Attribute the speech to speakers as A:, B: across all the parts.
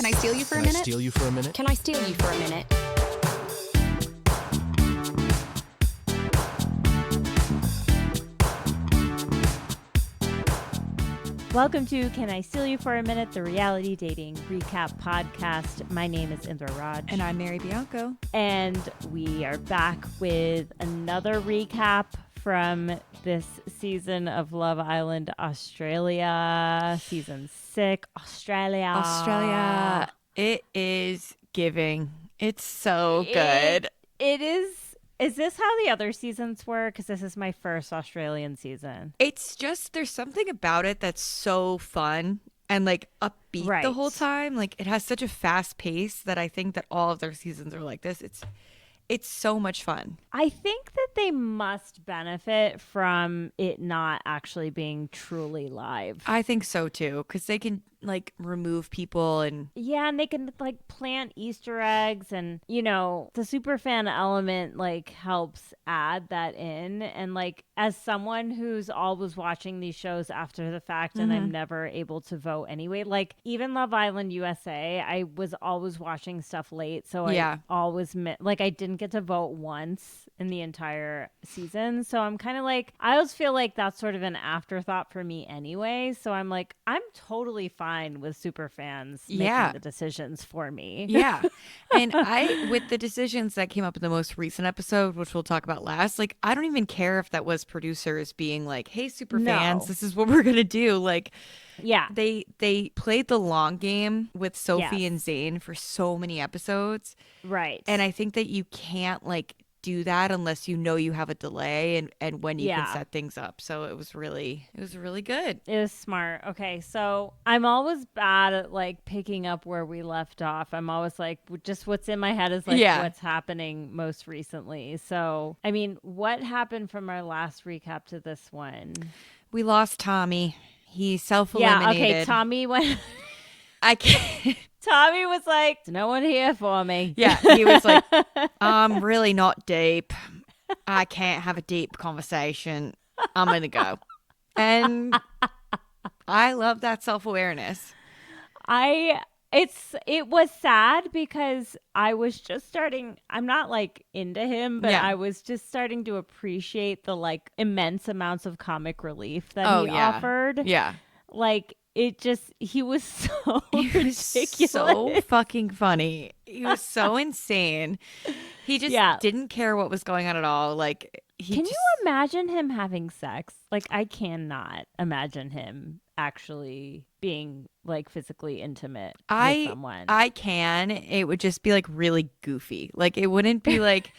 A: Can I steal you for a minute?
B: Steal you for a minute?
A: Can I steal you for a minute?
C: Welcome to Can I Steal You for a Minute, the reality dating recap podcast. My name is Indra Raj.
D: And I'm Mary Bianco.
C: And we are back with another recap from this season of Love Island Australia. Season 6, Australia.
D: It is giving. It's so good.
C: It is. Is this how the other seasons were? Because this is my first Australian season.
D: It's just, there's something about it that's so fun and like upbeat the whole time. Like it has such a fast pace that I think that all of their seasons are like this. It's so much fun.
C: I think that they must benefit from it not actually being truly live.
D: I think so too, because they can like remove people and
C: and they can like plant Easter eggs, and you know the superfan element like helps add that in. And like as someone who's always watching these shows after the fact, and I'm never able to vote anyway, like even Love Island USA, I was always watching stuff late, so I always like I didn't get to vote once in the entire season. So I'm kind of like, I always feel like that's sort of an afterthought for me anyway. So I'm like, I'm totally fine with super fans making the decisions for me.
D: Yeah. And with the decisions that came up in the most recent episode, which we'll talk about last, like, I don't even care if that was producers being like, hey, super fans, this is what we're going to do. Like, they played the long game with Sophie and Zane for so many episodes.
C: Right.
D: And I think that you can't like do that unless you know you have a delay and when you can set things up. So it was really good.
C: It was smart. Okay, so I'm always bad at like picking up where we left off. I'm always like, just what's in my head is like what's happening most recently. So I mean, what happened from our last recap to this one?
D: We lost Tommy. He self-eliminated.
C: Yeah, okay, Tommy went
D: I can't.
C: Tommy was like, there's no one here for me.
D: Yeah, he was like, I'm really not deep. I can't have a deep conversation. I'm going to go. And I love that self-awareness.
C: It was sad because I was just starting, I'm not like into him, but I was just starting to appreciate the like immense amounts of comic relief that he offered.
D: Yeah.
C: Like, he was so ridiculous.
D: So fucking funny. He was so insane. He just didn't care what was going on at all. Like,
C: Can you imagine him having sex? Like, I cannot imagine him actually being like physically intimate with someone.
D: I can. It would just be like really goofy. Like, it wouldn't be like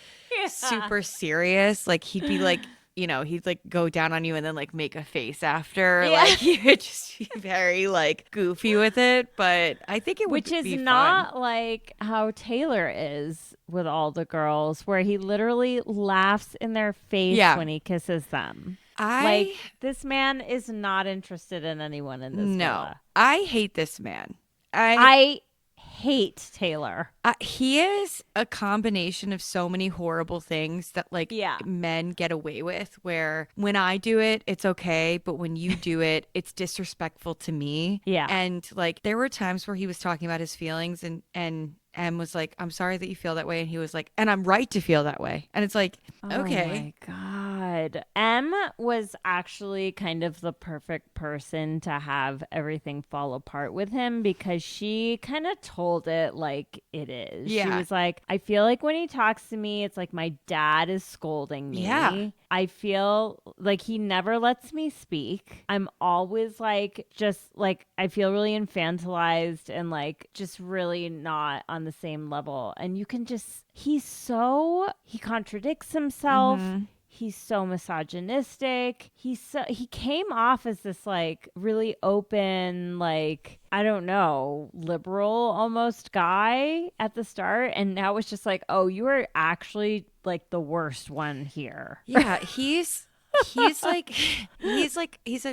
D: super serious. Like, he'd be like, you know, he'd like go down on you and then like make a face after. Yeah. Like, he would just be very like goofy with it. But I think it would be fun. Which is
C: not like how Taylor is with all the girls, where he literally laughs in their face when he kisses them. Like, this man is not interested in anyone in this villa.
D: I hate this man.
C: I hate Taylor.
D: He is a combination of so many horrible things that like men get away with, where when I do it, it's okay. But when you do it, it's disrespectful to me. Yeah. And like, there were times where he was talking about his feelings and Em was like, I'm sorry that you feel that way. And he was like, and I'm right to feel that way. And it's like, okay.
C: Oh my God. Em was actually kind of the perfect person to have everything fall apart with him, because she kind of told it like it is. Yeah. She was like, I feel like when he talks to me, it's like my dad is scolding me. Yeah. I feel like he never lets me speak. I'm always like, just like, I feel really infantilized and like just really not on the same level. And you can just, he contradicts himself. Mm-hmm. He's so misogynistic. He came off as this like really open, like, I don't know, liberal almost guy at the start. And now it's just like, oh, you are actually like the worst one here.
D: Yeah, he's a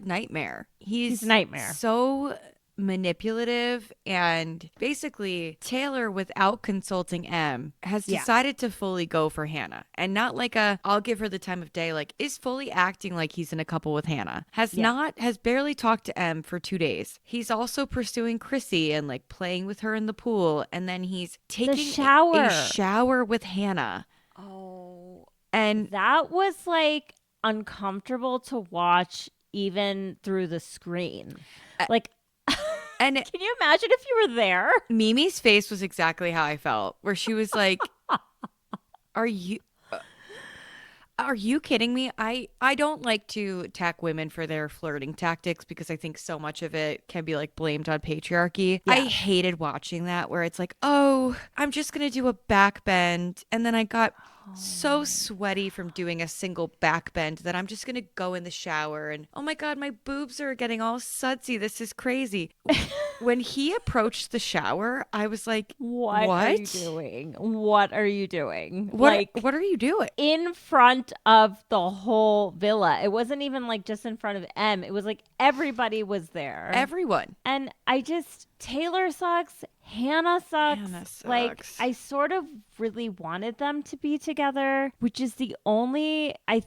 D: nightmare. He's a nightmare.
C: So
D: manipulative, and basically Taylor, without consulting M, has decided to fully go for Hannah, and not like I'll give her the time of day, like is fully acting like he's in a couple with Hannah. Has barely talked to M for 2 days. He's also pursuing Chrissy and like playing with her in the pool, and then he's taking a shower with Hannah.
C: Oh,
D: and
C: that was like uncomfortable to watch even through the screen. Like, and can you imagine if you were there?
D: Mimi's face was exactly how I felt, where she was like, are you kidding me? I don't like to attack women for their flirting tactics because I think so much of it can be like blamed on patriarchy. Yeah. I hated watching that, where it's like, oh, I'm just going to do a back bend. And then I got so sweaty from doing a single back bend that I'm just going to go in the shower and, oh my God, my boobs are getting all sudsy. This is crazy. When he approached the shower, I was like, what
C: are you doing? What are you doing?
D: What are you doing?
C: In front of the whole villa. It wasn't even like just in front of M. It was like everybody was there.
D: Everyone.
C: And Taylor sucks. Hannah sucks. Like, I sort of really wanted them to be together, which is the only, I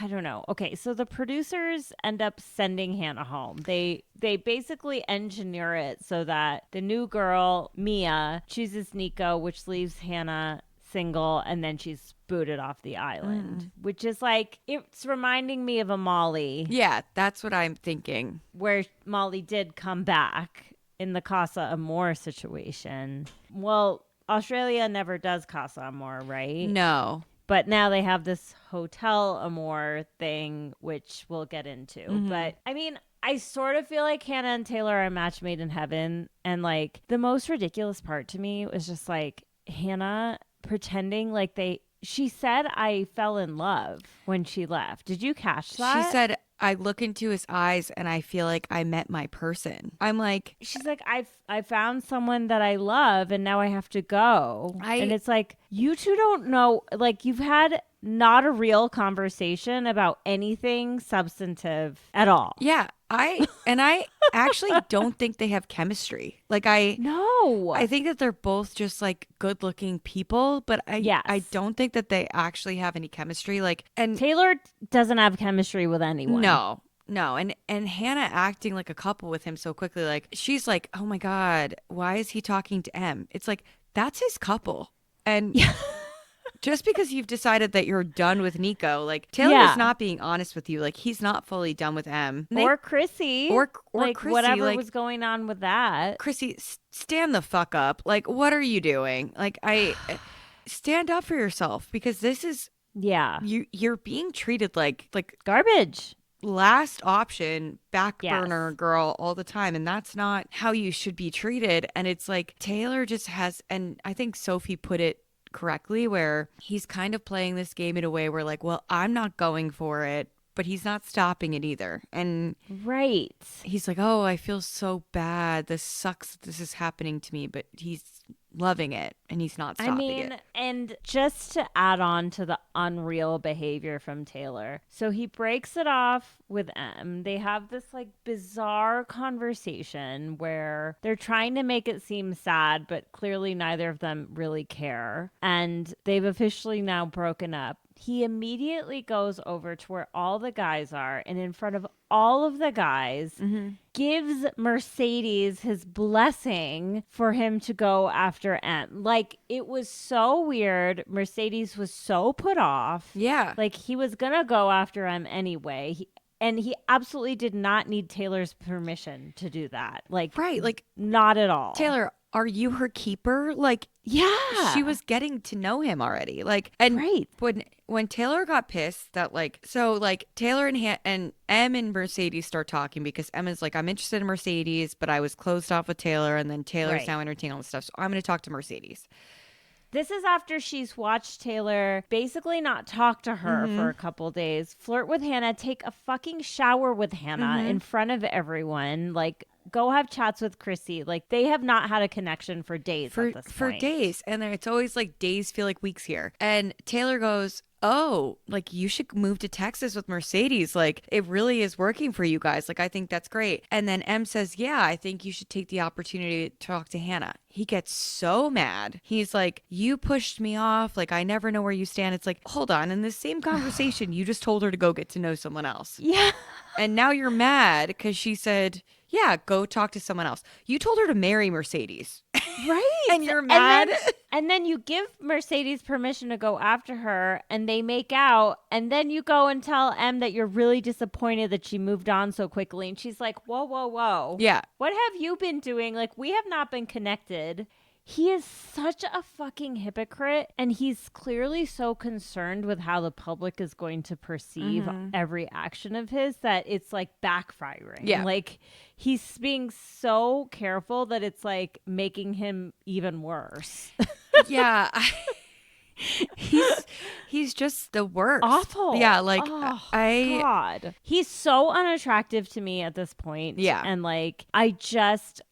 C: don't know. Okay, so the producers end up sending Hannah home. They basically engineer it so that the new girl, Mia, chooses Nico, which leaves Hannah single, and then she's booted off the island, which is like, it's reminding me of a Molly.
D: Yeah, that's what I'm thinking.
C: Where Molly did come back in the Casa Amore situation. Well, Australia never does Casa Amore, right?
D: No.
C: But now they have this Hotel Amore thing, which we'll get into. Mm-hmm. But I mean, I sort of feel like Hannah and Taylor are a match made in heaven. And like, the most ridiculous part to me was just like Hannah pretending like she said I fell in love when she left. Did you catch that?
D: She said, I look into his eyes and I feel like I met my person. I'm like,
C: she's like, I found someone that I love and now I have to go. And it's like, you two don't know, like, you've had not a real conversation about anything substantive at all.
D: Yeah. I actually don't think they have chemistry. Like I think that they're both just like good looking people, but I don't think that they actually have any chemistry. Like, and
C: Taylor doesn't have chemistry with anyone.
D: No. And Hannah acting like a couple with him so quickly, like she's like, oh my God, why is he talking to M? It's like, that's his couple. And just because you've decided that you're done with Nico, like Taylor's not being honest with you. Like he's not fully done with M.
C: Or Chrissy.
D: Or
C: like
D: Chrissy.
C: Whatever was going on with that.
D: Chrissy, stand the fuck up. Like, what are you doing? Like, stand up for yourself, because this is, you're being treated like
C: garbage.
D: Last option, back burner girl all the time. And that's not how you should be treated. And it's like Taylor just has, and I think Sophie put it correctly, where he's kind of playing this game in a way where like, well, I'm not going for it, but he's not stopping it either. And he's like, oh, I feel so bad. This sucks that this is happening to me, but he's loving it and he's not stopping it.
C: And just to add on to the unreal behavior from Taylor, so he breaks it off with M. They have this like bizarre conversation where they're trying to make it seem sad, but clearly neither of them really care, and they've officially now broken up. He immediately goes over to where all the guys are, and in front of all of the guys, gives Mercedes his blessing for him to go after M. Like, it was so weird. Mercedes was so put off.
D: Yeah.
C: Like, he was going to go after M anyway. And he absolutely did not need Taylor's permission to do that. Like,
D: right. Like,
C: not at all.
D: Taylor, are you her keeper? Like,
C: yeah,
D: she was getting to know him already. Like, and when Taylor got pissed that like, so like Taylor and M and Mercedes start talking, because Emma's like, I'm interested in Mercedes, but I was closed off with Taylor, and then Taylor's now entertaining all this stuff. So I'm going to talk to Mercedes.
C: This is after she's watched Taylor basically not talk to her for a couple days, flirt with Hannah, take a fucking shower with Hannah in front of everyone, like go have chats with Chrissy. Like, they have not had a connection for days at this point.
D: For days. And it's always like days feel like weeks here. And Taylor goes, oh, like you should move to Texas with Mercedes. Like it really is working for you guys. Like I think that's great. And then M says, yeah, I think you should take the opportunity to talk to Hannah. He gets so mad. He's like, you pushed me off. Like I never know where you stand. It's like, hold on. In this same conversation, you just told her to go get to know someone else.
C: Yeah.
D: And now you're mad because she said, yeah, go talk to someone else. You told her to marry Mercedes.
C: Right.
D: And you're mad.
C: And then you give Mercedes permission to go after her and they make out. And then you go and tell M that you're really disappointed that she moved on so quickly. And she's like, whoa, whoa, whoa.
D: Yeah.
C: What have you been doing? Like, we have not been connected. He is such a fucking hypocrite, and he's clearly so concerned with how the public is going to perceive every action of his that it's like backfiring.
D: Yeah.
C: Like he's being so careful that it's like making him even worse.
D: Yeah. He's just the worst.
C: Awful.
D: Yeah, like
C: God. He's so unattractive to me at this point.
D: Yeah.
C: And like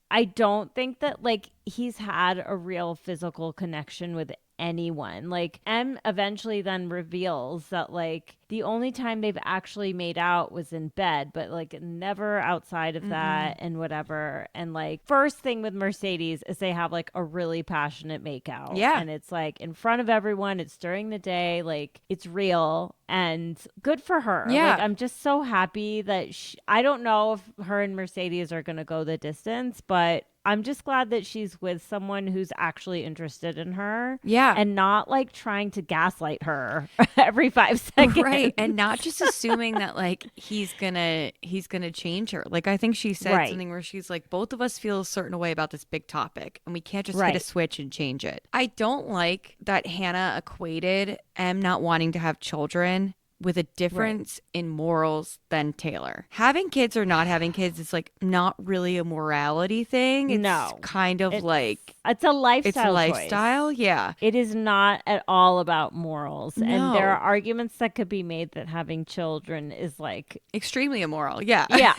C: I don't think that like he's had a real physical connection with anyone. Like M eventually then reveals that like the only time they've actually made out was in bed, but like never outside of that and whatever. And like first thing with Mercedes is they have like a really passionate makeout.
D: Yeah.
C: And it's like in front of everyone, it's during the day, like it's real and good for her.
D: Yeah.
C: Like I'm just so happy that I don't know if her and Mercedes are going to go the distance, but I'm just glad that she's with someone who's actually interested in her.
D: Yeah.
C: And not like trying to gaslight her every 5 seconds.
D: Right. And not just assuming that like he's gonna change her. Like I think she said something where she's like, both of us feel a certain way about this big topic and we can't just hit a switch and change it. I don't like that Hannah equated M not wanting to have children with a difference in morals than Taylor. Having kids or not having kids is like not really a morality thing. It's kind of like
C: it's a lifestyle.
D: It's a lifestyle, yeah.
C: It is not at all about morals.
D: No.
C: And there are arguments that could be made that having children is like
D: extremely immoral. Yeah.
C: Yeah.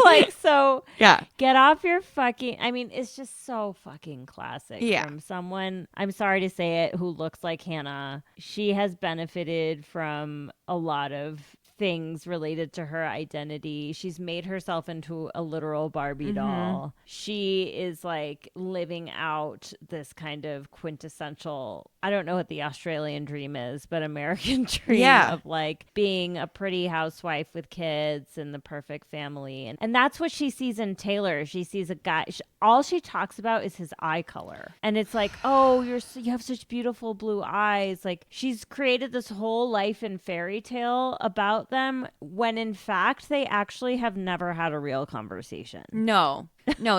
C: Like so
D: yeah.
C: Get off your fucking I mean, it's just so fucking classic
D: from
C: someone, I'm sorry to say it, who looks like Hannah. She has benefited from a lot of things related to her identity. She's made herself into a literal Barbie doll. She is like living out this kind of quintessential, I don't know what the Australian dream is, but American dream of like being a pretty housewife with kids and the perfect family. And that's what she sees in Taylor. She sees a guy, all she talks about is his eye color. And it's like, oh, you have such beautiful blue eyes. Like she's created this whole life and fairy tale about them when in fact they actually have never had a real conversation.
D: No,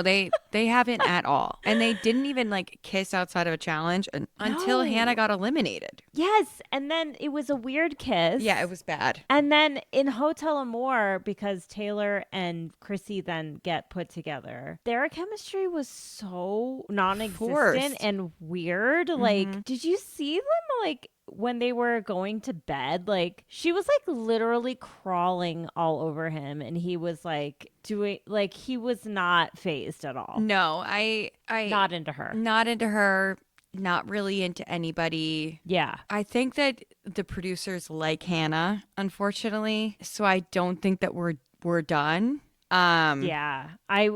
D: they haven't at all. And they didn't even like kiss outside of a challenge until Hannah got eliminated.
C: Yes. And then it was a weird kiss.
D: Yeah, it was bad.
C: And then in Hotel Amore, because Taylor and Chrissy then get put together, their chemistry was so non-existent and weird. Like, did you see them like when they were going to bed? Like she was like literally crawling all over him and he was like doing like he was not fazed at all.
D: No, I
C: not into her.
D: Not really into anybody.
C: Yeah.
D: I think that the producers like Hannah, unfortunately. So I don't think that we're done.
C: Yeah. I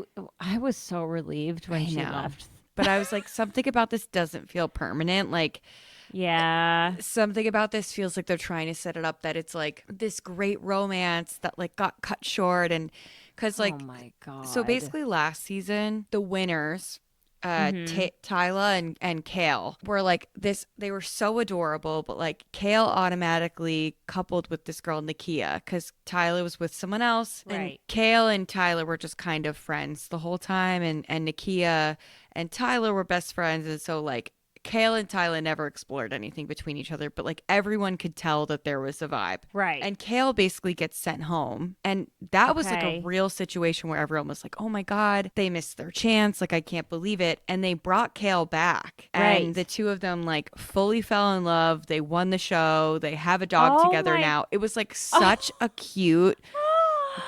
C: was so relieved when she left.
D: But I was like, something about this doesn't feel permanent. Like
C: yeah.
D: Something about this feels like they're trying to set it up that it's like this great romance that like got cut short. And because like,
C: oh my God.
D: So basically last season, the winners, Tyla and Kale were like this. They were so adorable, but like Kale automatically coupled with this girl, Nakia, because Tyla was with someone else.
C: Right.
D: And Kale and Tyla were just kind of friends the whole time. And Nakia and Tyla were best friends. And so like, Kale and Tyla never explored anything between each other, but like everyone could tell that there was a vibe.
C: Right.
D: And Kale basically gets sent home. And that was like a real situation where everyone was like, oh my God, they missed their chance. Like, I can't believe it. And they brought Kale back.
C: Right.
D: And the two of them like fully fell in love. They won the show. They have a dog together now. It was like such a cute,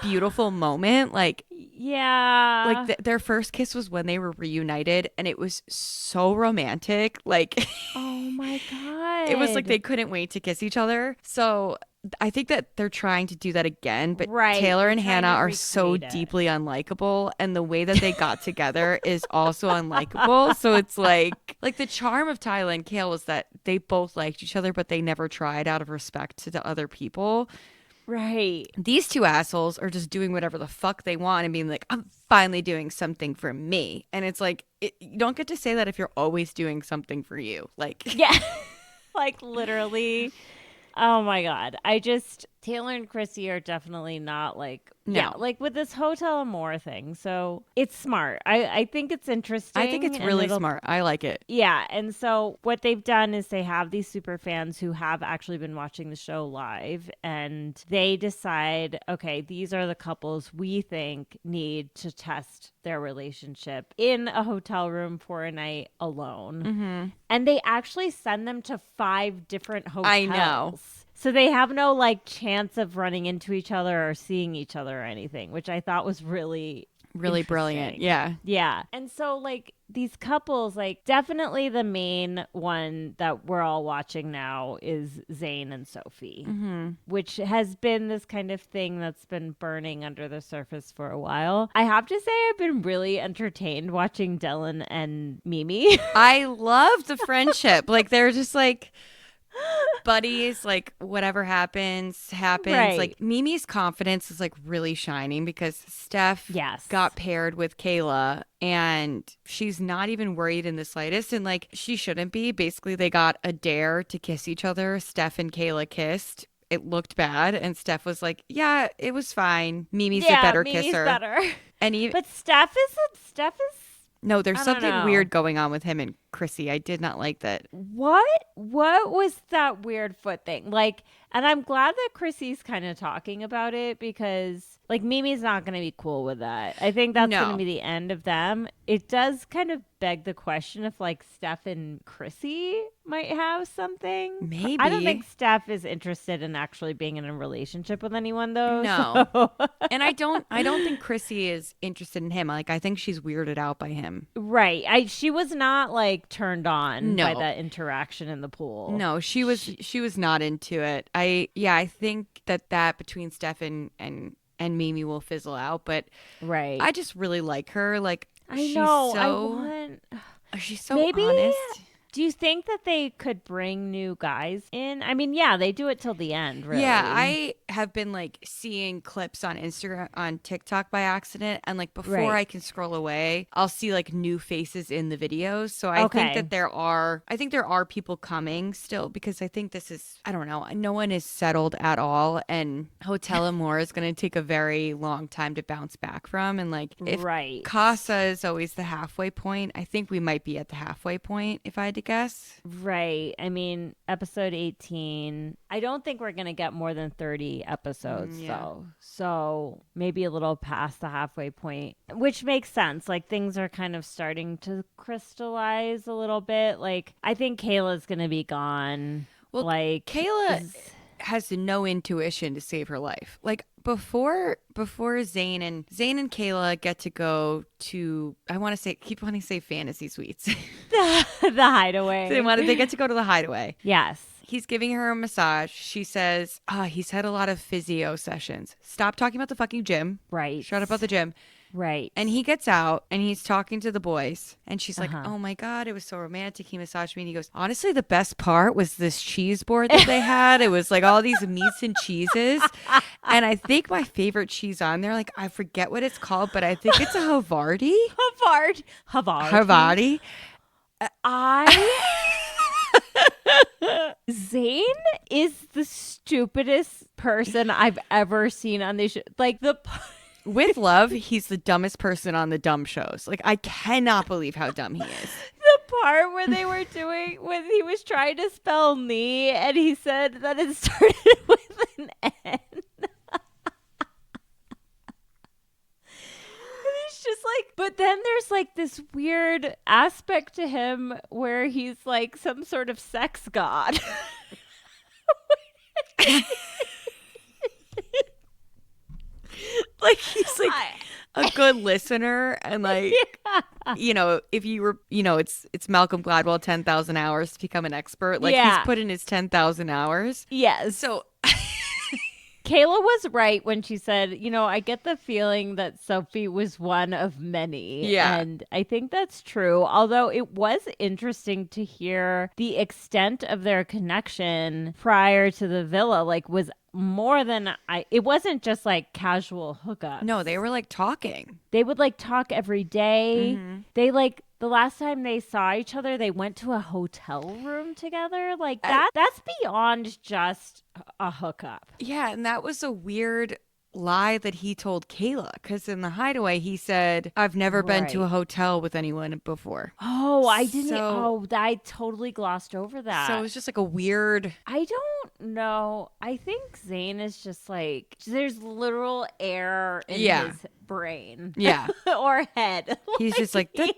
D: beautiful moment. Like,
C: Yeah.
D: Like their first kiss was when they were reunited, and it was so romantic. Like,
C: oh my God.
D: it was like they couldn't wait to kiss each other. So I think that they're trying to do that again, but Taylor and Hannah are so deeply unlikable, and the way that they got together is also unlikable. So it's like the charm of Tyla and Kale was that they both liked each other, but they never tried out of respect to the other people.
C: Right.
D: These two assholes are just doing whatever the fuck they want and being like, I'm finally doing something for me. And it's like, you don't get to say that if you're always doing something for you. Like,
C: yeah, like literally. Oh my God. Taylor and Chrissy are definitely not like, like with this Hotel Amore thing. So it's smart. I think it's interesting.
D: I think it's really smart. I like it.
C: Yeah. And so what they've done is they have these super fans who have actually been watching the show live, and they decide, okay, these are the couples we think need to test their relationship in a hotel room for a night alone.
D: Mm-hmm.
C: And they actually send them to 5 different hotels.
D: I know.
C: So they have no like chance of running into each other or seeing each other or anything, which I thought was really
D: brilliant. Yeah.
C: Yeah. And so like these couples, like definitely the main one that we're all watching now is Zayn and Sophie, which has been this kind of thing that's been burning under the surface for a while. I have to say I've been really entertained watching Dylan and Mimi.
D: I love the friendship. Like they're just like buddies, like whatever happens.
C: Right.
D: Like Mimi's confidence is like really shining because Steph got paired with Kayla, and she's not even worried in the slightest, and like she shouldn't be. Basically, they got a dare to kiss each other. Steph and Kayla kissed. It looked bad, and Steph was like, yeah, it was fine. Mimi's a better kisser.
C: Better.
D: And
C: but Steph is
D: no, there's something weird going on with him and Chrissy. I did not like that.
C: What was that weird foot thing? Like, and I'm glad that Chrissy's kind of talking about it, because like Mimi's not going to be cool with that. I think that's going to be the end of them. It does kind of beg the question if like Steph and Chrissy might have something.
D: Maybe.
C: I don't think Steph is interested in actually being in a relationship with anyone though.
D: No.
C: So.
D: And I don't think Chrissy is interested in him. Like I think she's weirded out by him.
C: Right. She was not like turned on by that interaction in the pool.
D: No, she was not into it. I think that between Steph and Mimi will fizzle out, but I just really like her. Like she's so honest.
C: Do you think that they could bring new guys in? I mean, yeah, they do it till the end, really.
D: Yeah, I have been like seeing clips on Instagram, on TikTok by accident, and like before I can scroll away, I'll see like new faces in the videos. So I think that there are people coming still, because I think this is, I don't know, no one is settled at all, and Hotel Amore is going to take a very long time to bounce back from. And like if Casa is always the halfway point, I think we might be at the halfway point if I had to guess.
C: Right. I mean, episode 18, I don't think we're going to get more than 30 episodes though. So maybe a little past the halfway point, which makes sense. Like things are kind of starting to crystallize a little bit. Like I think Kayla's going to be gone.
D: Well, like Kayla has no intuition to save her life. Like before Zayn and Kayla get to go to, keep wanting to say fantasy suites.
C: the hideaway.
D: They get to go to the hideaway.
C: Yes.
D: He's giving her a massage. She says, he's had a lot of physio sessions. Stop talking about the fucking gym.
C: Right.
D: Shut up about the gym.
C: Right.
D: And he gets out and he's talking to the boys. And she's like, oh my God, it was so romantic. He massaged me. And he goes, honestly, the best part was this cheese board that they had. It was like all these meats and cheeses. And I think my favorite cheese on there, like I forget what it's called, but I think it's a Havarti. Havarti.
C: Zayn is the stupidest person I've ever seen on this show. Like
D: with love, he's the dumbest person on the dumb shows. Like I cannot believe how dumb he is.
C: The part where they were when he was trying to spell knee and he said that it started with an N. Just like, but then there's like this weird aspect to him where he's like some sort of sex god.
D: Like he's like a good listener and like you know, if you were, you know, it's Malcolm Gladwell 10,000 hours to become an expert. Like he's put in his 10,000 hours.
C: Yes.
D: So
C: Kayla was right when she said, you know, I get the feeling that Sophie was one of many.
D: Yeah.
C: And I think that's true. Although it was interesting to hear the extent of their connection prior to the villa, like was more than it wasn't just like casual hookups.
D: no, they were like talking.
C: They would like talk every day.
D: Mm-hmm.
C: They like the last time they saw each other, they went to a hotel room together. Like that's beyond just a hookup.
D: Yeah, and that was a weird lie that he told Kayla, because in the Hideaway he said, I've never been to a hotel with anyone before.
C: Oh, I didn't. I totally glossed over that.
D: So it was just like a weird.
C: I don't know. I think Zayn is just like, there's literal air in his brain.
D: Yeah.
C: Or head.
D: He's just like, he's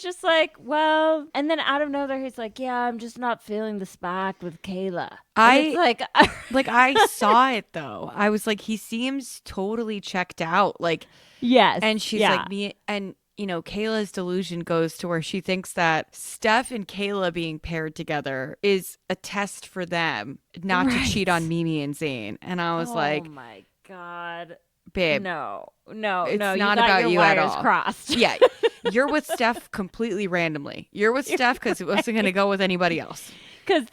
C: just like, well, and then out of nowhere, he's like, yeah, I'm just not feeling the spark with Kayla.
D: I saw it though. I was like, he seems totally checked out. Like,
C: yes.
D: And she's like, me, and you know, Kayla's delusion goes to where she thinks that Steph and Kayla being paired together is a test for them not to cheat on Mimi and Zayn. And I was like,
C: oh my God.
D: Babe,
C: no,
D: it's
C: you
D: not
C: got
D: about
C: your
D: you
C: wires
D: at all.
C: Crossed.
D: Yeah, you're with Steph completely randomly. You're with Steph because it wasn't going to go with anybody else.
C: Because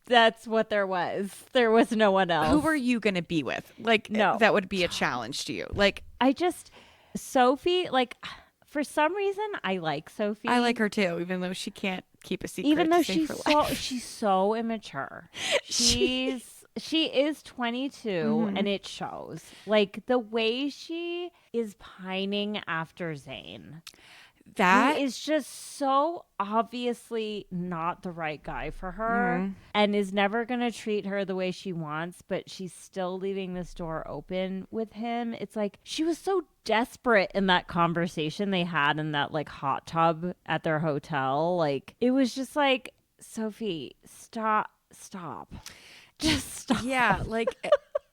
C: that's what there was. There was no one else.
D: Who were you going to be with? Like,
C: no,
D: that would be a challenge to you. Like,
C: Sophie, like, for some reason, I like Sophie.
D: I like her too, even though she can't keep a secret.
C: Even though
D: she's
C: so immature. She is 22 and it shows. Like the way she is pining after Zayn. That is just so obviously not the right guy for her and is never going to treat her the way she wants, but she's still leaving this door open with him. It's like she was so desperate in that conversation they had in that like hot tub at their hotel. Like it was just like, Sophie, stop. Just stop.
D: Yeah, like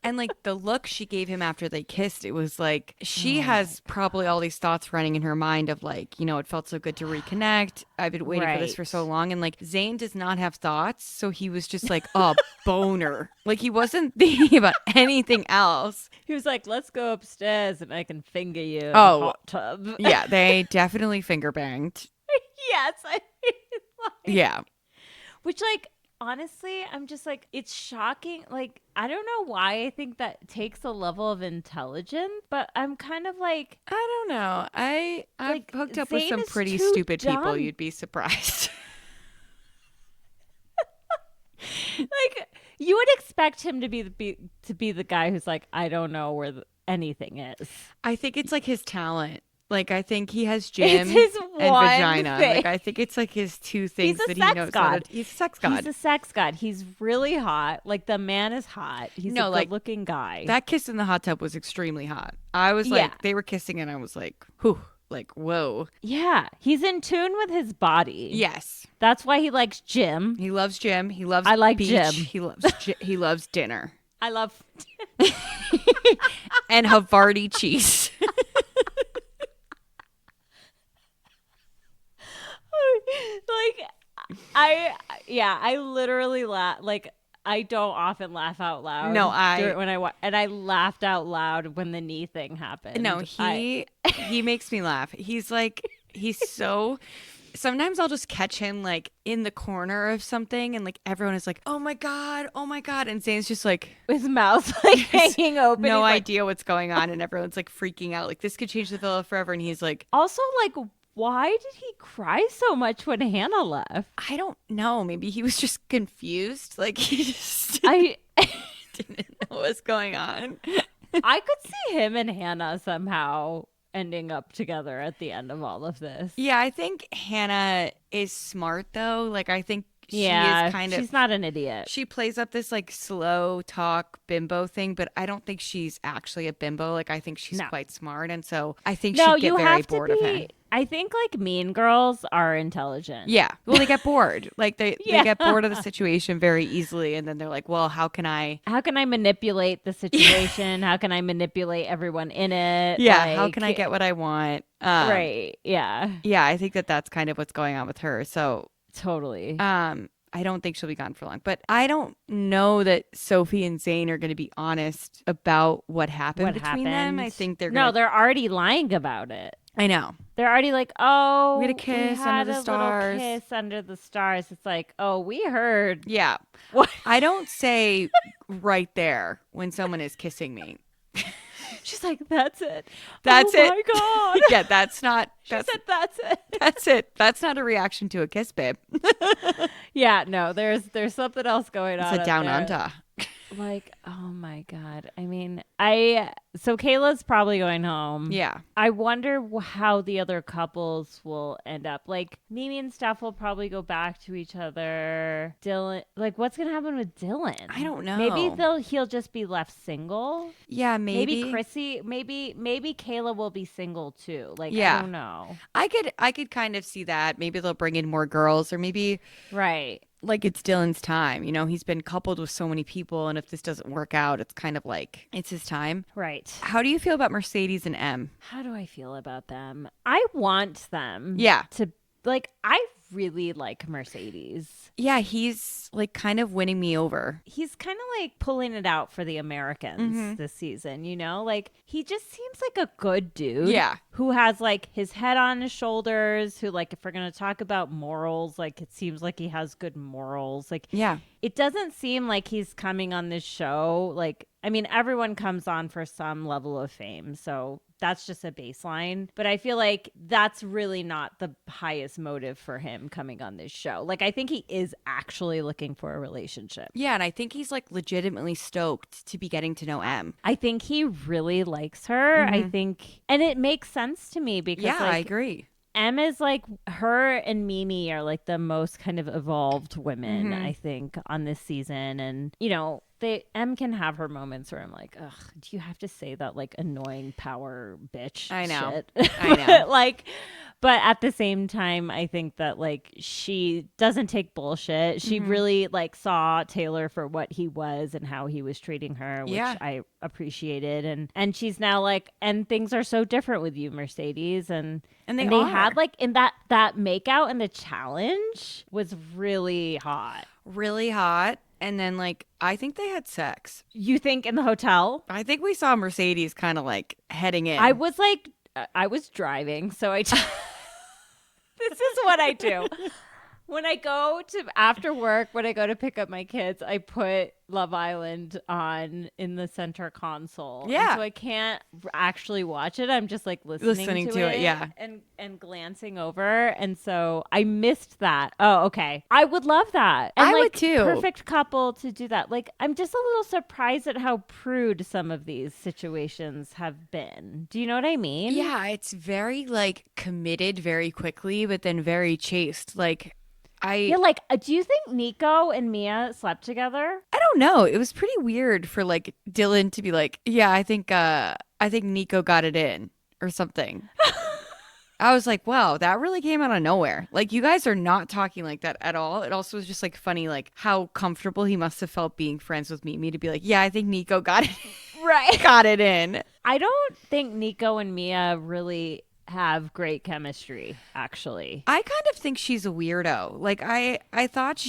D: and like the look she gave him after they kissed, it was like she has probably all these thoughts running in her mind of like, you know, it felt so good to reconnect. I've been waiting for this for so long. And like Zayn does not have thoughts, so he was just like a boner. Like he wasn't thinking about anything else.
C: He was like, let's go upstairs and I can finger you in
D: the
C: hot tub.
D: Yeah, they definitely finger banged.
C: Yes.
D: Yeah.
C: Which like, honestly, I'm just like, it's shocking. Like, I don't know why I think that takes a level of intelligence, but I'm kind of like,
D: I don't know. I've
C: like,
D: hooked up
C: Zayn
D: with some
C: is
D: pretty
C: too
D: stupid people.
C: dumb.
D: You'd be surprised.
C: Like, you would expect him to be the guy who's like, I don't know where anything is.
D: I think it's like his talent. Like, I think he has gym
C: his
D: and
C: one
D: vagina.
C: thing.
D: Like, I think it's like his two things that he knows. He's a sex god.
C: He's a sex god. He's really hot. Like, the man is hot. He's a good-looking guy.
D: That kiss in the hot tub was extremely hot. I was like, they were kissing and I was like, whew, like, whoa.
C: Yeah. He's in tune with his body.
D: Yes.
C: That's why he likes gym.
D: He loves gym. He loves
C: I like
D: beach.
C: gym.
D: He loves dinner.
C: I love
D: and Havarti cheese.
C: I literally laugh. Like, I don't often laugh out loud.
D: No,
C: I laughed out loud when the knee thing happened.
D: No, he makes me laugh. He's so. Sometimes I'll just catch him like in the corner of something, and like everyone is like, "Oh my god, and Zayn's just like
C: his mouth like hanging open,
D: no idea what's going on, and everyone's like freaking out, like this could change the villa forever, and he's like,
C: also like, why did he cry so much when Hannah left?
D: I don't know. Maybe he was just confused. Like he just
C: didn't
D: know what was going on.
C: I could see him and Hannah somehow ending up together at the end of all of this.
D: Yeah, I think Hannah is smart though. Like I think she is
C: she's not an idiot.
D: She plays up this like slow talk bimbo thing, but I don't think she's actually a bimbo. Like I think she's quite smart, and so I think she'd get very bored of him.
C: I think like mean girls are intelligent.
D: Yeah. Well, they get bored. Like they get bored of the situation very easily. And then they're like, well, how can I
C: manipulate the situation? How can I manipulate everyone in it?
D: Yeah.
C: Like,
D: how can I get what I want?
C: Right. Yeah.
D: Yeah. I think that's kind of what's going on with her. So
C: totally.
D: I don't think she'll be gone for long, but I don't know that Sophie and Zayn are going to be honest about what happened between them. I think they're
C: already lying about it.
D: I know.
C: They're already like, oh,
D: we had a kiss under the stars.
C: Kiss under the stars. It's like, oh, we heard.
D: Yeah.
C: What?
D: I don't say right there when someone is kissing me.
C: She's like, that's it.
D: That's it.
C: Oh my God.
D: Yeah, that's not.
C: She said, that's it.
D: That's it. That's not a reaction to a kiss, babe.
C: Yeah, no, there's something else going on.
D: It's a down under.
C: Like, oh my God. I mean, so Kayla's probably going home.
D: Yeah.
C: I wonder how the other couples will end up. Like, Mimi and Steph will probably go back to each other. Dylan, like, what's going to happen with Dylan?
D: I don't know.
C: Maybe he'll just be left single.
D: Yeah, maybe.
C: Maybe Chrissy, maybe Kayla will be single too. Like,
D: yeah.
C: I don't know.
D: I could kind of see that. Maybe they'll bring in more girls, or maybe.
C: Right.
D: Like it's Dylan's time. You know, he's been coupled with so many people, and if this doesn't work out, it's kind of like it's his time.
C: Right.
D: How do you feel about Mercedes and M?
C: How do I feel about them? I want them.
D: Yeah.
C: To like, I really like Mercedes.
D: Yeah, he's like kind of winning me over.
C: He's kind of like pulling it out for the Americans this season, you know? Like, he just seems like a good dude.
D: Yeah.
C: Who has like his head on his shoulders, who, like, if we're going to talk about morals, like, it seems like he has good morals. Like,
D: yeah.
C: It doesn't seem like he's coming on this show. Like, I mean, everyone comes on for some level of fame. So that's just a baseline. But I feel like that's really not the highest motive for him coming on this show. Like, I think he is actually looking for a relationship.
D: Yeah, and I think he's like legitimately stoked to be getting to know M.
C: I think he really likes her. I think, and it makes sense to me because
D: yeah, I agree.
C: M is like, her and Mimi are like the most kind of evolved women, I think, on this season. And, you know, M can have her moments where I'm like, ugh, do you have to say that like annoying power bitch
D: I know.
C: shit?
D: I know.
C: Like, but at the same time, I think that like she doesn't take bullshit. She really like saw Taylor for what he was and how he was treating her, which I appreciated. And she's now like, and things are so different with you, Mercedes. And they had like in that makeout and the challenge was really hot.
D: Really hot. And then, like, I think they had sex.
C: You think in the hotel?
D: I think we saw Mercedes kind of like heading in.
C: I was driving, so this is what I do. When I go to after work, when I go to pick up my kids, I put Love Island on in the center console.
D: Yeah.
C: And so I can't actually watch it. I'm just like listening to it.
D: Yeah.
C: And glancing over. And so I missed that. Oh, okay. I would love that. And
D: I
C: like,
D: would too.
C: Perfect couple to do that. Like, I'm just a little surprised at how prude some of these situations have been. Do you know what I mean?
D: Yeah. It's very like committed very quickly, but then very chaste. Like,
C: do you think Nico and Mia slept together?
D: I don't know. It was pretty weird for like Dylan to be like, yeah, I think Nico got it in or something. I was like, wow, that really came out of nowhere. Like, you guys are not talking like that at all. It also was just like funny, like how comfortable he must have felt being friends with Mimi to be like, yeah, I think Nico got it.
C: Right.
D: Got it in.
C: I don't think Nico and Mia really have great chemistry, actually.
D: I kind of think she's a weirdo. Like, I thought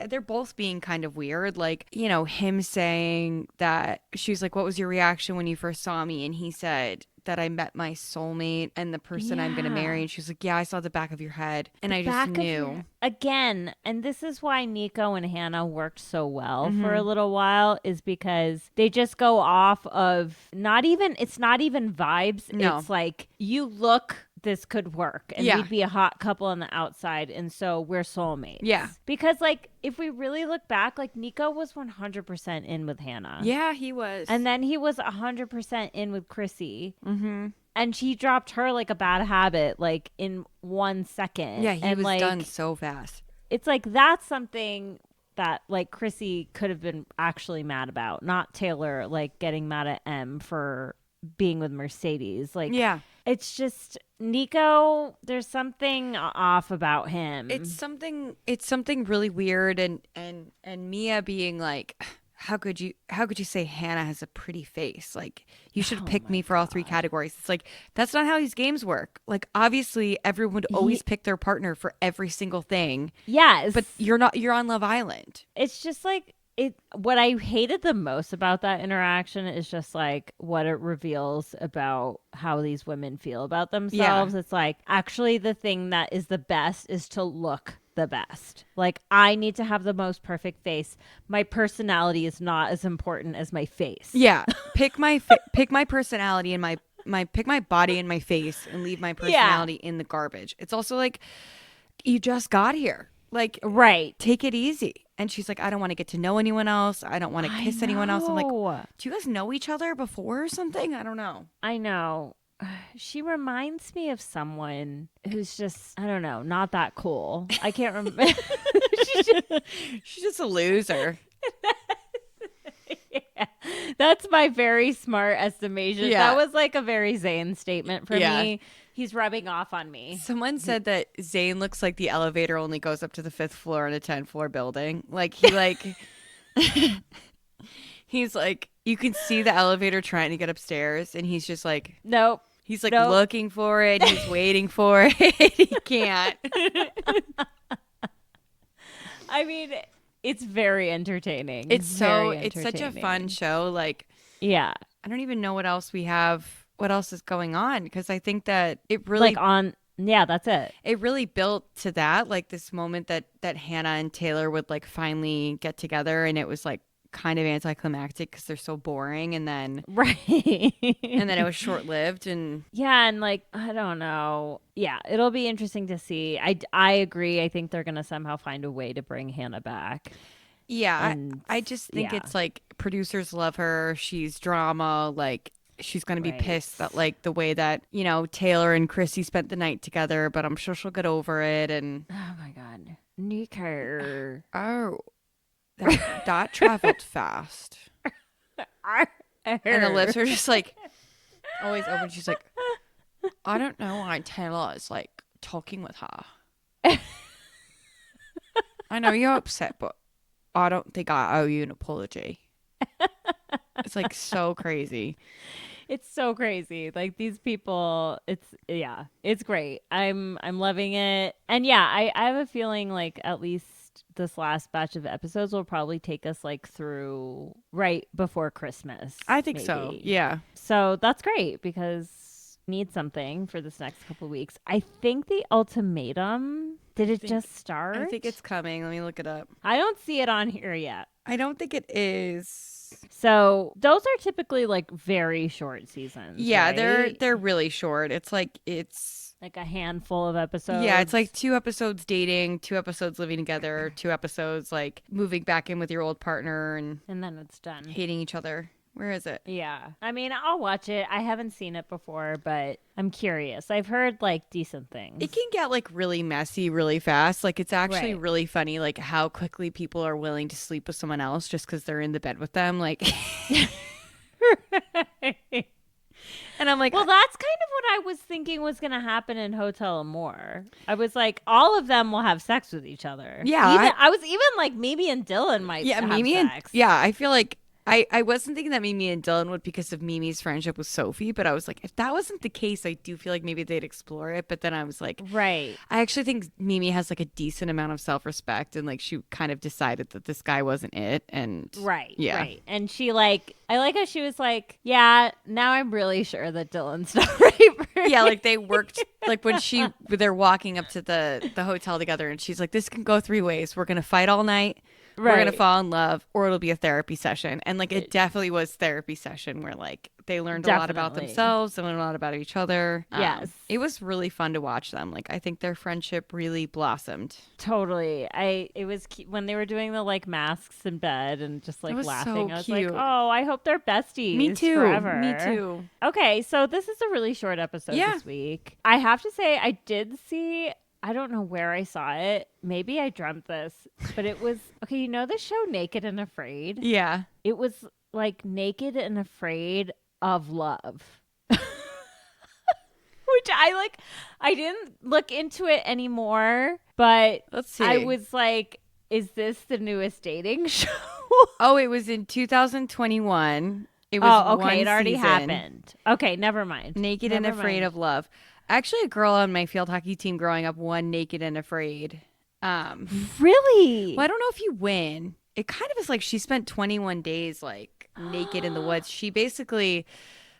D: they're both being kind of weird. Like, you know, him saying that she was like, what was your reaction when you first saw me? And he said that I met my soulmate and the person I'm going to marry. And she was like, yeah, I saw the back of your head. And I just knew.
C: Again, and this is why Nico and Hannah worked so well for a little while, is because they just go off of it's not even vibes.
D: No.
C: It's like, you look, this could work. And we'd be a hot couple on the outside. And so we're soulmates. Yeah. Because like, if we really look back, like Nico was 100% in with Hannah.
D: Yeah, he was.
C: And then he was 100% in with Chrissy. And she dropped her like a bad habit, like in 1 second.
D: Yeah, he was
C: like,
D: done so fast.
C: It's like, that's something that like Chrissy could have been actually mad about, not Taylor like getting mad at M for being with Mercedes. Like,
D: yeah.
C: It's just Nico, there's something off about him.
D: It's something really weird, and Mia being like, how could you say Hannah has a pretty face? Like, you should pick me for all 3 categories. It's like, that's not how these games work. Like, obviously everyone would always pick their partner for every single thing.
C: Yes.
D: But you're on Love Island.
C: It's just like what I hated the most about that interaction is just like what it reveals about how these women feel about themselves. It's like, actually the thing that is the best is to look the best. Like, I need to have the most perfect face. My personality is not as important as my face.
D: Yeah. Pick my personality and pick my body and my face and leave my personality in the garbage. It's also like, you just got here. Like,
C: right.
D: Take it easy. And she's like, I don't want to get to know anyone else. I don't want to kiss anyone else. I'm like, do you guys know each other before or something? I don't know.
C: I know. She reminds me of someone who's just, I don't know, not that cool. I can't remember.
D: She's just a loser.
C: Yeah. That's my very smart estimation.
D: Yeah.
C: That was like a very Zayn statement for me. He's rubbing off on me.
D: Someone said that Zayn looks like the elevator only goes up to the 5th floor in a 10-floor building. Like, he's like, you can see the elevator trying to get upstairs, and he's just like,
C: nope.
D: He's like looking for it. He's waiting for it. He can't.
C: I mean, it's very entertaining.
D: It's such a fun show. Like,
C: yeah. I
D: don't even know what else we have. What else is going on? Because I think that it really
C: that's it.
D: It really built to that, like this moment that Hannah and Taylor would like finally get together, and it was like kind of anticlimactic because they're so boring, and then and then it was short lived, and
C: and like, I don't know. Yeah, it'll be interesting to see. I agree. I think they're gonna somehow find a way to bring Hannah back.
D: Yeah, and I just think it's like producers love her. She's drama, like. She's going to be pissed that, like, the way that, you know, Taylor and Chrissy spent the night together, but I'm sure she'll get over it. And
C: oh my God, Nico.
D: Oh, that traveled fast. And the lips are just like always open. She's like, I don't know why Taylor is like talking with her. I know you're upset, but I don't think I owe you an apology. It's like so crazy.
C: It's so crazy. Like, these people, it's great. I'm loving it. And I have a feeling like at least this last batch of episodes will probably take us like through right before Christmas.
D: I think so. Yeah.
C: So that's great because we need something for this next couple of weeks. I think the ultimatum, did it just start?
D: I think it's coming. Let me look it up.
C: I don't see it on here yet.
D: I don't think it is.
C: So those are typically like very short seasons.
D: Yeah,
C: right?
D: they're really short. It's like
C: like a handful of episodes.
D: Yeah, it's like 2 episodes dating, 2 episodes living together, 2 episodes like moving back in with your old partner, and
C: then it's done.
D: Hating each other. Where is it?
C: Yeah. I mean, I'll watch it. I haven't seen it before, but I'm curious. I've heard like decent things.
D: It can get like really messy really fast. Like, it's actually really funny, like how quickly people are willing to sleep with someone else just because they're in the bed with them. Like, and I'm like,
C: well, that's kind of what I was thinking was going to happen in Hotel Amore. I was like, all of them will have sex with each other.
D: Yeah.
C: I was even like, Mimi and Dylan might have sex.
D: I feel like I wasn't thinking that Mimi and Dylan would because of Mimi's friendship with Sophie, but I was like, if that wasn't the case, I do feel like maybe they'd explore it. But then I was like,
C: right.
D: I actually think Mimi has like a decent amount of self-respect, and like she kind of decided that this guy wasn't it. And
C: right. And she like, I like how she was like, yeah, now I'm really sure that Dylan's not ready for me.
D: Yeah, like they worked, like when they're walking up to the hotel together, and she's like, this can go 3 ways. We're going to fight all night. Right. We're going to fall in love, or it'll be a therapy session. And like, it definitely was therapy session where like they learned a lot about themselves, they learned a lot about each other.
C: Yes.
D: It was really fun to watch them. Like, I think their friendship really blossomed.
C: Totally. It was when they were doing the like masks in bed and just like laughing.
D: So
C: I was
D: cute.
C: like, oh, I hope they're besties.
D: Me too.
C: Forever.
D: Me too.
C: Okay, so this is a really short episode this week. I have to say, I did see, I don't know where I saw it. Maybe I dreamt this, but it was, okay, you know the show Naked and Afraid?
D: Yeah.
C: It was like Naked and Afraid of love. Which I didn't look into it anymore, but
D: let's see.
C: I was like, is this the newest dating show?
D: Oh, it was in 2021. It was
C: okay. It already
D: season.
C: Happened. Okay, never mind.
D: Naked and Afraid of Love. Actually, a girl on my field hockey team growing up won Naked and Afraid.
C: Really?
D: Well, I don't know if you win. It kind of is like she spent 21 days like naked in the woods. She basically,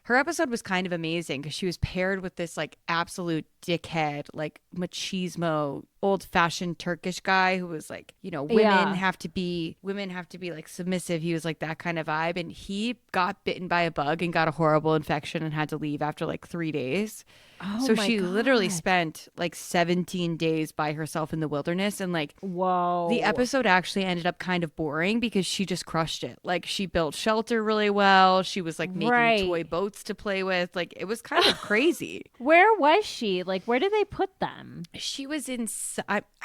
D: her episode was kind of amazing because she was paired with this like absolute dickhead, like machismo, old-fashioned Turkish guy who was like, you know, women have to be like submissive. He was like that kind of vibe, and he got bitten by a bug and got a horrible infection and had to leave after like 3 days.
C: Oh,
D: so she literally spent like 17 days by herself in the wilderness, and like,
C: whoa,
D: the episode actually ended up kind of boring because she just crushed it. Like, she built shelter really well. She was like making toy boats to play with. Like, it was kind of crazy.
C: Where was she? Like, where did they put them?
D: She was in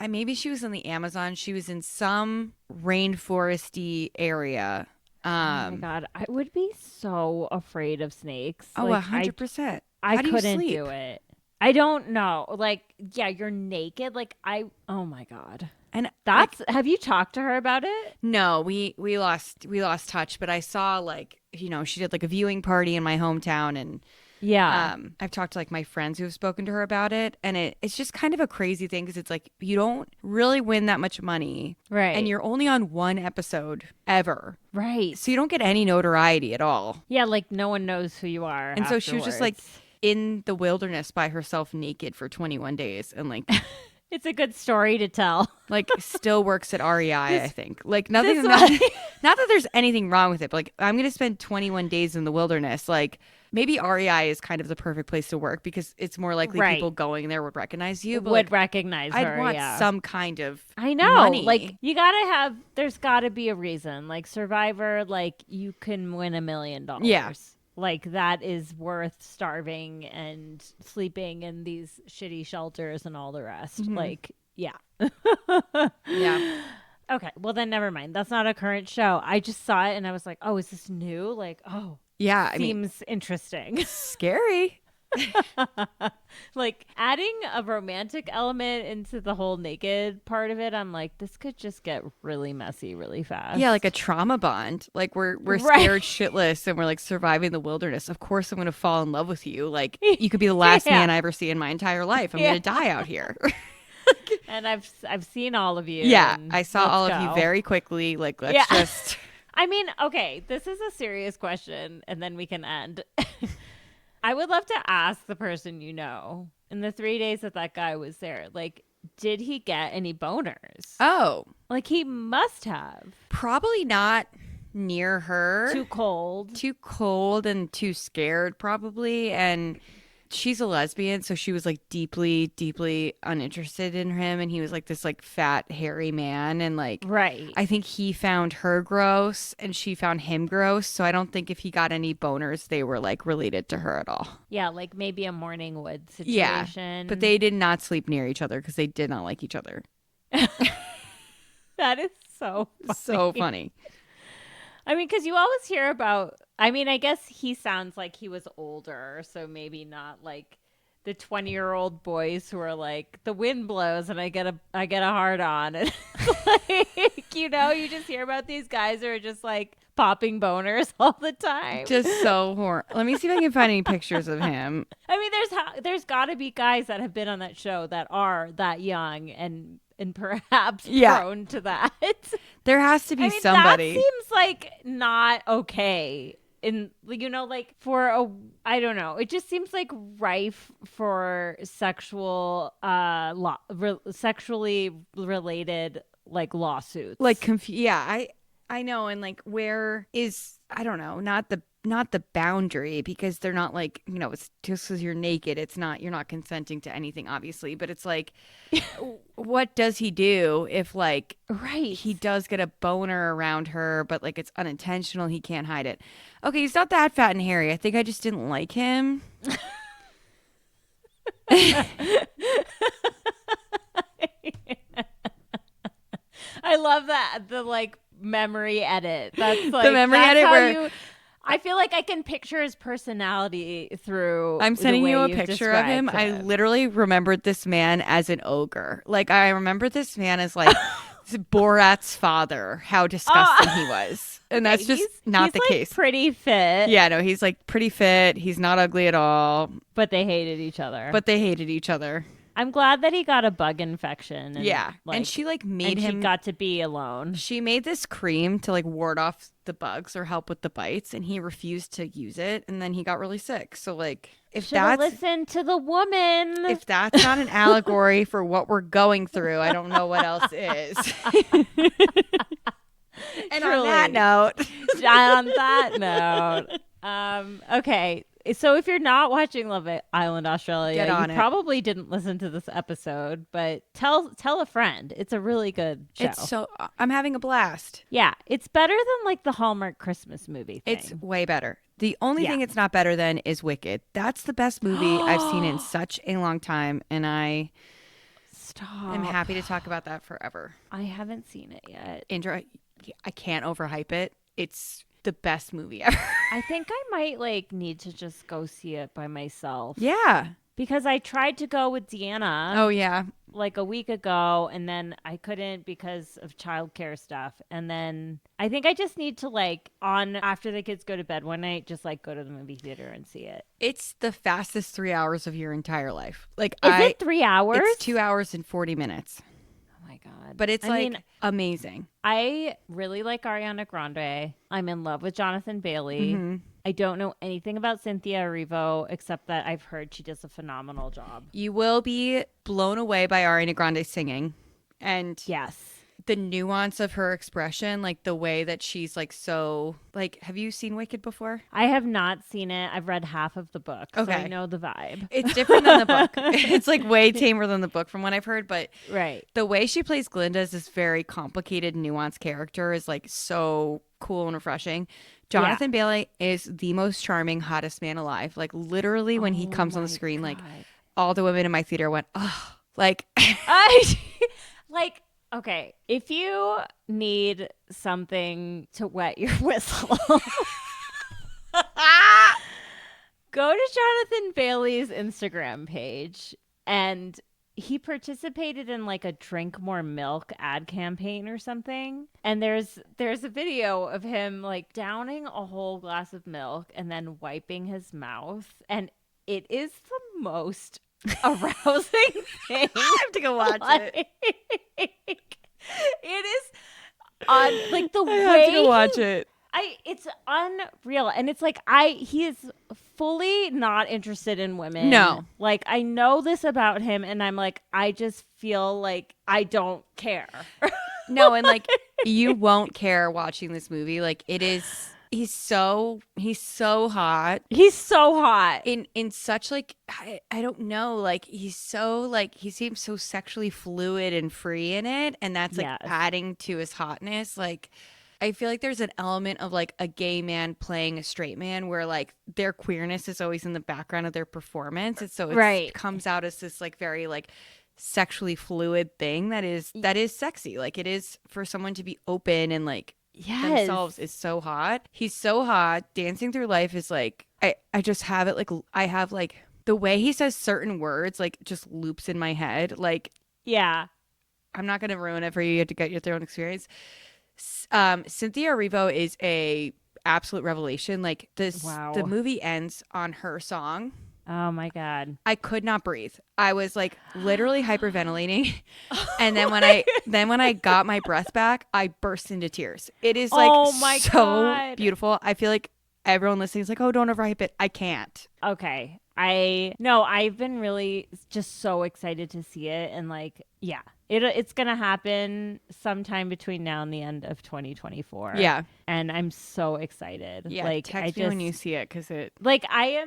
D: maybe she was in the Amazon. She was in some rainforesty area.
C: Oh my God, I would be so afraid of snakes.
D: Oh,
C: like,
D: 100%.
C: I couldn't do it. I don't know. Like, yeah, you're naked. Like, oh my God.
D: And
C: that's, have you talked to her about it?
D: No, we lost touch, but I saw, like, you know, she did like a viewing party in my hometown, and I've talked to like my friends who have spoken to her about it, and it's just kind of a crazy thing because it's like you don't really win that much money,
C: right?
D: And you're only on one episode ever,
C: right?
D: So you don't get any notoriety at all.
C: Yeah, like no one knows who you are.
D: And so she was just like in the wilderness by herself naked for 21 days, and like
C: it's a good story to tell.
D: Like, still works at REI, I think. Like, not that there's anything wrong with it, but like, I'm going to spend 21 days in the wilderness. Like, maybe REI is kind of the perfect place to work because it's more likely people going there would recognize you. But
C: would recognize her.
D: I'd want some kind of
C: money. Like, you got to have, there's got to be a reason. Like, Survivor, like, you can win $1 million. Yeah. Like, that is worth starving and sleeping in these shitty shelters and all the rest. Mm-hmm. Like, yeah.
D: Yeah.
C: Okay, well then never mind. That's not a current show. I just saw it and I was like, oh, is this new? Like, oh,
D: yeah,
C: seems interesting.
D: Scary.
C: Like, adding a romantic element into the whole naked part of it, I'm like, this could just get really messy really fast.
D: Yeah, like a trauma bond. Like, we're scared shitless and we're like surviving the wilderness. Of course I'm going to fall in love with you. Like, you could be the last man I ever see in my entire life. I'm going to die out here.
C: And I've seen all of you.
D: Yeah, I saw all of you very quickly. Like, let's just...
C: I mean, okay, this is a serious question, and then we can end. I would love to ask the person you know, in the 3 days that guy was there, like, did he get any boners?
D: Oh.
C: Like, he must have.
D: Probably not near her.
C: Too cold
D: and too scared, probably. And she's a lesbian, so she was like deeply, deeply uninterested in him, and he was like this like fat, hairy man, and like I think he found her gross and she found him gross. So I don't think if he got any boners, they were like related to her at all.
C: Yeah, like maybe a morning wood situation.
D: Yeah, but they did not sleep near each other because they did not like each other.
C: That is so
D: funny.
C: I mean, because you always hear about, I mean, I guess he sounds like he was older, so maybe not like the 20-year-old boys who are like, the wind blows and I get a hard on. And like, you know, you just hear about these guys who are just like popping boners all the time.
D: Just so horrible. Let me see if I can find any pictures of him.
C: I mean, there's got to be guys that have been on that show that are that young and perhaps prone to that.
D: There has to be somebody.
C: That seems like not okay. In, you know, like I don't know. It just seems like rife for sexually related like lawsuits.
D: Like I know, and like where is, I don't know, not the boundary, because they're not like, you know, it's just because you're naked, you're not consenting to anything, obviously, but it's like what does he do if like he does get a boner around her, but like it's unintentional, he can't hide it. Okay, he's not that fat and hairy. I think I just didn't like him.
C: I love that, the like memory edit. That's like
D: the memory edit where
C: I feel like I can picture his personality through.
D: I'm sending
C: the
D: you
C: way
D: a
C: you've
D: picture of him.
C: described
D: I literally remembered this man as an ogre. Like, I remember this man as like Borat's father, how disgusting he was. And that's just not the case.
C: Pretty fit.
D: Yeah, no, he's like pretty fit. He's not ugly at all.
C: But they hated each other. I'm glad that he got a bug infection. And,
D: yeah.
C: like,
D: and she like made
C: and
D: him.
C: She got to be alone.
D: She made this cream to like ward off the bugs or help with the bites, and he refused to use it. And then he got really sick. So like, if that's
C: listen to the woman.
D: If that's not an allegory for what we're going through, I don't know what else is. And
C: Truly.
D: on
C: that note, okay. So if you're not watching Love Island Australia, you probably didn't listen to this episode, but tell a friend. It's a really good show.
D: I'm having a blast.
C: Yeah, it's better than like the Hallmark Christmas movie thing.
D: It's way better. The only thing it's not better than is Wicked. That's the best movie I've seen in such a long time, and I'm happy to talk about that forever.
C: I haven't seen it yet.
D: Indra, I can't overhype it. It's the best movie ever.
C: I think I might like need to just go see it by myself.
D: Yeah.
C: Because I tried to go with Deanna.
D: Oh, yeah.
C: Like a week ago, and then I couldn't because of childcare stuff. And then I think I just need to like after the kids go to bed one night, just like go to the movie theater and see it.
D: It's the fastest 3 hours of your entire life. Like,
C: Is it 3 hours?
D: It's 2 hours and 40 minutes.
C: Oh my God.
D: But it's amazing.
C: I really like Ariana Grande. I'm in love with Jonathan Bailey. Mm-hmm. I don't know anything about Cynthia Erivo except that I've heard she does a phenomenal job.
D: You will be blown away by Ariana Grande singing. And
C: yes,
D: the nuance of her expression, like the way that she's like so like, have you seen Wicked before?
C: I have not seen it. I've read half of the book.
D: Okay.
C: So I know the vibe.
D: It's different than the book. It's like way tamer than the book from what I've heard. But
C: right.
D: The way she plays Glinda as this very complicated, nuanced character is like so cool and refreshing. Jonathan Bailey is the most charming, hottest man alive. Like literally when he comes on the screen, like all the women in my theater went, oh, like
C: like, okay, if you need something to wet your whistle, go to Jonathan Bailey's Instagram page, and he participated in like a Drink More Milk ad campaign or something. And there's a video of him like downing a whole glass of milk and then wiping his mouth. And it is the most arousing thing.
D: I have to go watch it.
C: It is on like the way
D: I have to go watch it.
C: It's unreal. And it's like he is fully not interested in women.
D: No.
C: Like I know this about him and I'm like, I just feel like I don't care.
D: No, and like you won't care watching this movie. Like it is he's so hot.
C: He's so hot.
D: In such like I don't know, like he's so like he seems so sexually fluid and free in it, and that's like adding to his hotness. Like I feel like there's an element of like a gay man playing a straight man where like their queerness is always in the background of their performance. And so it comes out as this like very like sexually fluid thing that is sexy. Like it is for someone to be open and like themselves is so hot. He's so hot. Dancing Through Life is like, I just have it like, I have like the way he says certain words like just loops in my head. Like,
C: yeah,
D: I'm not going to ruin it for you. You have to get your own experience. Cynthia Erivo is a absolute revelation. Like the movie ends on her song.
C: Oh my God.
D: I could not breathe. I was like literally hyperventilating. And then when I got my breath back, I burst into tears. It is like so beautiful. I feel like everyone listening is like, oh, don't overhype it. I can't.
C: Okay. I've been really just so excited to see it. And like, yeah, it's going to happen sometime between now and the end of 2024.
D: Yeah.
C: And I'm so excited.
D: Yeah.
C: Like,
D: text me when you see it. Cause it
C: like, I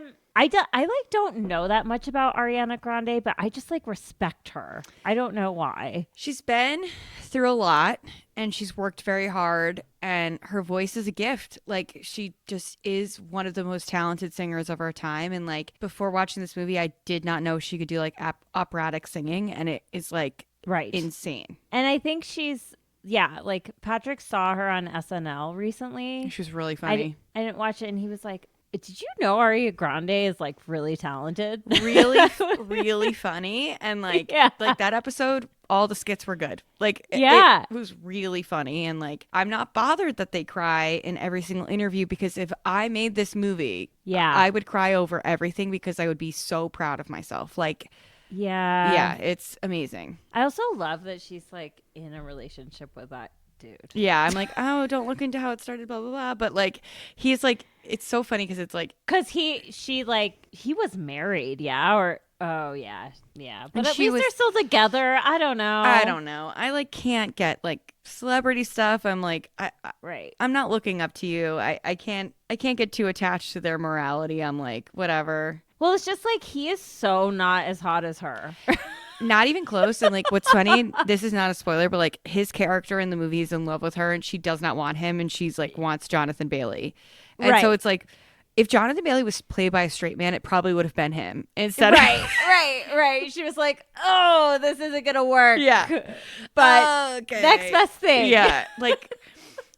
C: don't know that much about Ariana Grande, but I just like respect her. I don't know why.
D: She's been through a lot and she's worked very hard, and her voice is a gift. Like she just is one of the most talented singers of our time. And like before watching this movie, I did not know she could do like operatic singing, and it is like insane.
C: And I think she's yeah, like Patrick saw her on SNL recently.
D: She was really funny.
C: I didn't watch it, and he was like, did you know Ariana Grande is like really talented?
D: Really, really funny. And like that episode, all the skits were good. Like, it was really funny. And like, I'm not bothered that they cry in every single interview, because if I made this movie, I would cry over everything because I would be so proud of myself. Like, yeah, it's amazing.
C: I also love that she's like in a relationship with that dude.
D: Yeah, I'm like, oh, don't look into how it started, blah blah blah. But like, he's like, it's so funny because it's like,
C: because he was married, or but at least they're still together. I don't know.
D: I like can't get like celebrity stuff. I'm like, I'm not looking up to you. I can't get too attached to their morality. I'm like, whatever.
C: Well, it's just like he is so not as hot as her.
D: Not even close. And like, what's funny, this is not a spoiler, but like his character in the movie is in love with her and she does not want him, and she's like wants Jonathan Bailey. And so it's like, if Jonathan Bailey was played by a straight man, it probably would have been him instead of
C: right. She was like, oh, this isn't gonna work.
D: Yeah.
C: But next best thing.
D: Yeah. Like,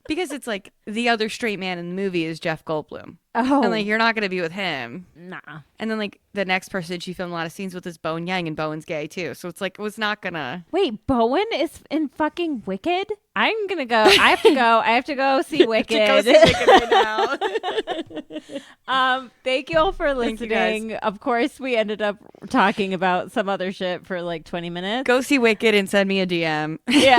D: because it's like the other straight man in the movie is Jeff Goldblum.
C: Oh.
D: And like, you're not gonna be with him.
C: Nah.
D: And then like the next person she filmed a lot of scenes with is Bowen Yang, and Bowen's gay too. So it's like, it was not gonna.
C: Wait, Bowen is in fucking Wicked? I'm gonna go. I have to go. I have to go see Wicked.
D: Go see Wicked right
C: now. Thank you all for listening. Of course, we ended up talking about some other shit for like 20 minutes.
D: Go see Wicked and send me a DM.
C: Yeah.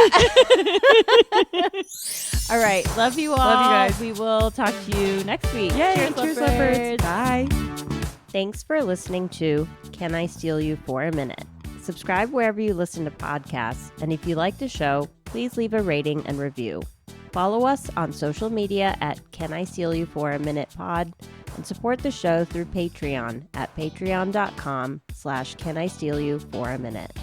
C: All right. Love you all.
D: Love you guys.
C: We will talk to you next week.
D: Yay. Cheers, lovebirds. Bye.
A: Thanks for listening to Can I Steal You for a Minute? Subscribe wherever you listen to podcasts, and if you like the show, please leave a rating and review. Follow us on social media at Can I Steal You for a Minute Pod, and support the show through Patreon at patreon.com/Can I Steal You for a Minute.